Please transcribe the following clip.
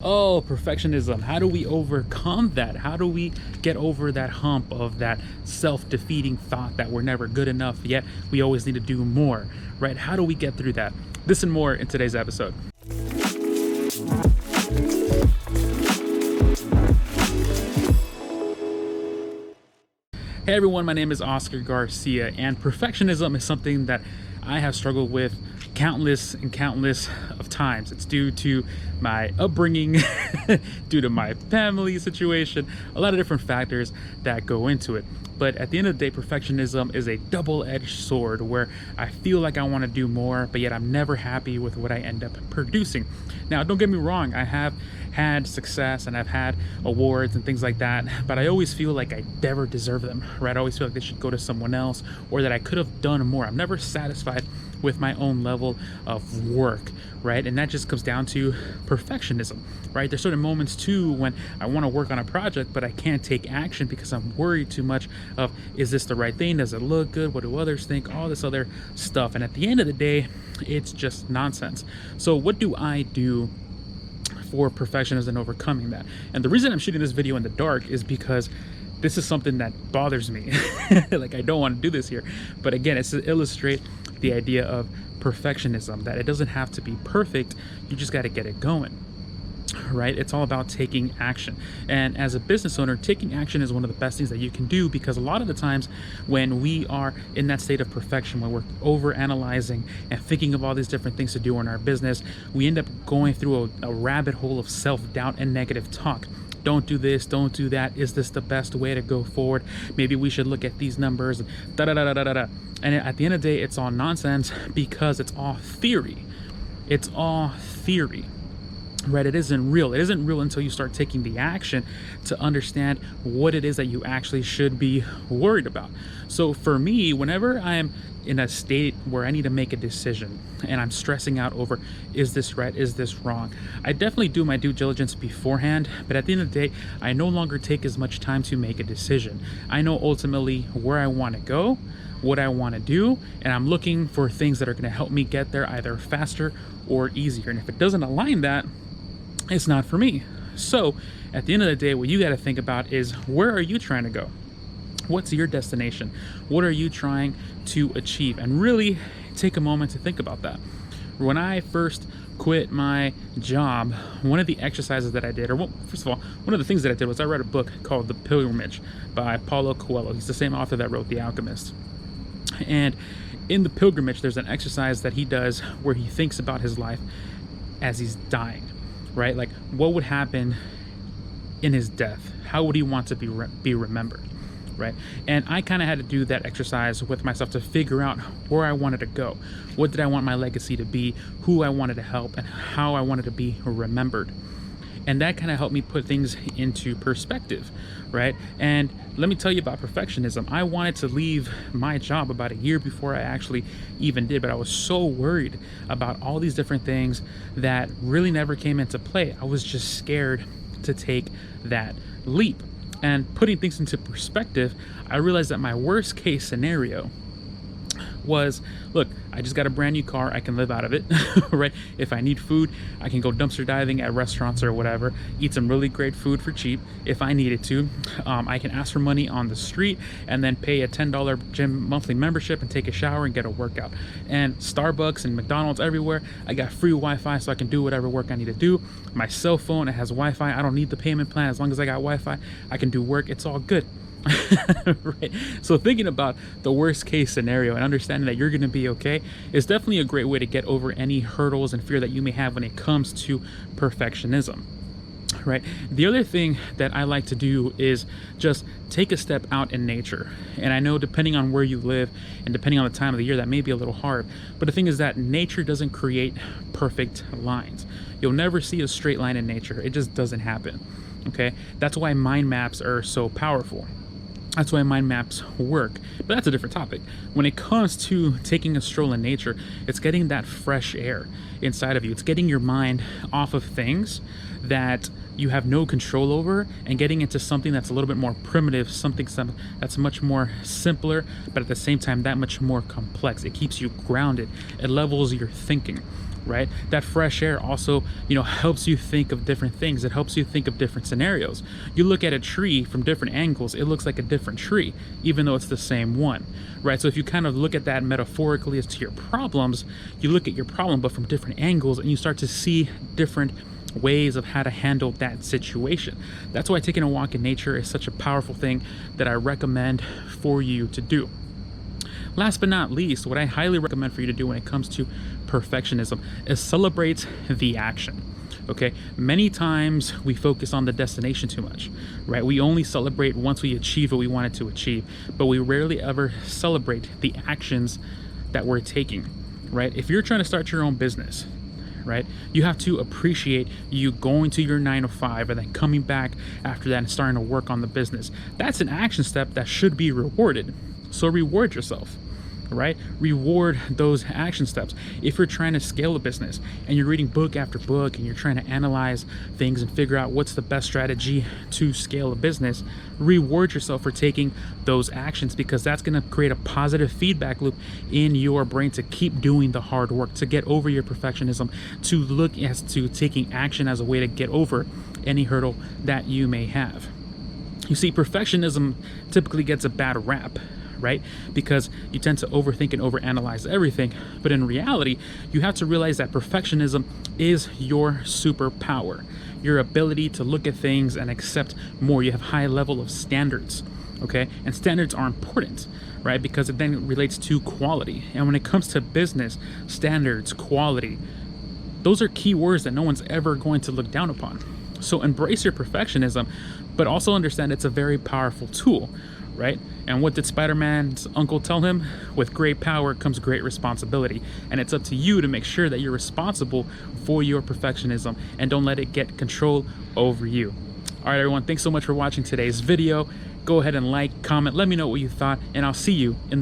Oh, perfectionism. How do we overcome that? How do we get over that hump of that self-defeating thought that we're never good enough, yet we always need to do more, right? How do we get through that? This and more in today's episode. Hey everyone, my name is Oscar Garcia, and perfectionism is something that I have struggled with countless of times. It's due to my upbringing, due to my family situation, a lot of different factors that go into it. But at the end of the day, perfectionism is a double-edged sword where I feel like I want to do more, but yet I'm never happy with what I end up producing. Now, don't get me wrong, I have had success and I've had awards and things like that, but I always feel like I never deserve them, right? I always feel like they should go to someone else, or that I could have done more. I'm never satisfied with my own level of work, right? And that just comes down to perfectionism, right? There's certain moments too when I want to work on a project, but I can't take action because I'm worried too much of, is this the right thing? Does it look good? What do others think? All this other stuff. And at the end of the day, it's just nonsense. So what do I do for perfectionism and overcoming that? And the reason I'm shooting this video in the dark is because this is something that bothers me. Like, I don't want to do this here, but again, it's to illustrate the idea of perfectionism, that it doesn't have to be perfect, you just got to get it going, right? It's all about taking action. And as a business owner, taking action is one of the best things that you can do, because a lot of the times when we are in that state of perfection, when we're over analyzing and thinking of all these different things to do in our business, we end up going through a rabbit hole of self-doubt and negative talk. Don't do this, don't do that. Is this the best way to go forward? Maybe we should look at these numbers, da da da da da da. And at the end of the day, it's all nonsense, because it's all theory. It's all theory, right? It isn't real. It isn't real until you start taking the action to understand what it is that you actually should be worried about. So for me, whenever I'm in a state where I need to make a decision and I'm stressing out over, is this right? Is this wrong? I definitely do my due diligence beforehand, but at the end of the day, I no longer take as much time to make a decision. I know ultimately where I want to go, what I want to do, and I'm looking for things that are going to help me get there either faster or easier. And if it doesn't align that, it's not for me. So at the end of the day, what you got to think about is, where are you trying to go? What's your destination? What are you trying to achieve? And really take a moment to think about that. When I first quit my job, one of the exercises that I did, or well, first of all, one of the things that I did was I read a book called The Pilgrimage by Paulo Coelho. He's the same author that wrote The Alchemist. And in The Pilgrimage, there's an exercise that he does where he thinks about his life as he's dying, right? Like, what would happen in his death? How would he want to be remembered? Right? And I kind of had to do that exercise with myself to figure out where I wanted to go. What did I want my legacy to be? Who I wanted to help, and how I wanted to be remembered. And that kind of helped me put things into perspective, right? And let me tell you about perfectionism. I wanted to leave my job about a year before I actually even did, but I was so worried about all these different things that really never came into play. I was just scared to take that leap. And putting things into perspective, I realized that my worst case scenario was, look, I just got a brand new car, I can live out of it, right? If I need food, I can go dumpster diving at restaurants or whatever, eat some really great food for cheap if I needed to. I can ask for money on the street and then pay a $10 gym monthly membership and take a shower and get a workout. And Starbucks and McDonald's everywhere, I got free Wi-Fi so I can do whatever work I need to do. My cell phone, it has Wi-Fi, I don't need the payment plan. As long as I got Wi-Fi, I can do work, it's all good. Right? So thinking about the worst case scenario and understanding that you're going to be okay is definitely a great way to get over any hurdles and fear that you may have when it comes to perfectionism. Right? The other thing that I like to do is just take a step out in nature. And I know depending on where you live and depending on the time of the year, that may be a little hard. But the thing is that nature doesn't create perfect lines. You'll never see a straight line in nature. It just doesn't happen. Okay? That's why mind maps are so powerful. That's why mind maps work, but that's a different topic. When it comes to taking a stroll in nature, it's getting that fresh air inside of you. It's getting your mind off of things that you have no control over and getting into something that's a little bit more primitive, something that's much more simpler, but at the same time that much more complex. It keeps you grounded. It levels your thinking, right? That fresh air also, helps you think of different things. It helps you think of different scenarios. You look at a tree from different angles, it looks like a different tree, even though it's the same one, right? So if you kind of look at that metaphorically as to your problems, you look at your problem, but from different angles, and you start to see different ways of how to handle that situation. That's why taking a walk in nature is such a powerful thing that I recommend for you to do. Last but not least, what I highly recommend for you to do when it comes to perfectionism is celebrate the action. Okay, many times we focus on the destination too much, right? We only celebrate once we achieve what we wanted to achieve, but we rarely ever celebrate the actions that we're taking, right? If you're trying to start your own business, right, you have to appreciate you going to your 9 to 5 and then coming back after that and starting to work on the business. That's an action step that should be rewarded. So reward yourself, right? Reward those action steps. If you're trying to scale a business and you're reading book after book and you're trying to analyze things and figure out what's the best strategy to scale a business, reward yourself for taking those actions, because that's going to create a positive feedback loop in your brain to keep doing the hard work, to get over your perfectionism, to look as to taking action as a way to get over any hurdle that you may have. You see, perfectionism typically gets a bad rap, right? Because you tend to overthink and overanalyze everything. But in reality, you have to realize that perfectionism is your superpower, your ability to look at things and accept more. You have high level of standards, okay? And standards are important, right? Because it then relates to quality. And when it comes to business, standards, quality, those are key words that no one's ever going to look down upon. So embrace your perfectionism, but also understand it's a very powerful tool, right? And what did Spider-Man's uncle tell him? With great power comes great responsibility. And it's up to you to make sure that you're responsible for your perfectionism and don't let it get control over you. All right, everyone, thanks so much for watching today's video. Go ahead and like, comment, let me know what you thought, and I'll see you in the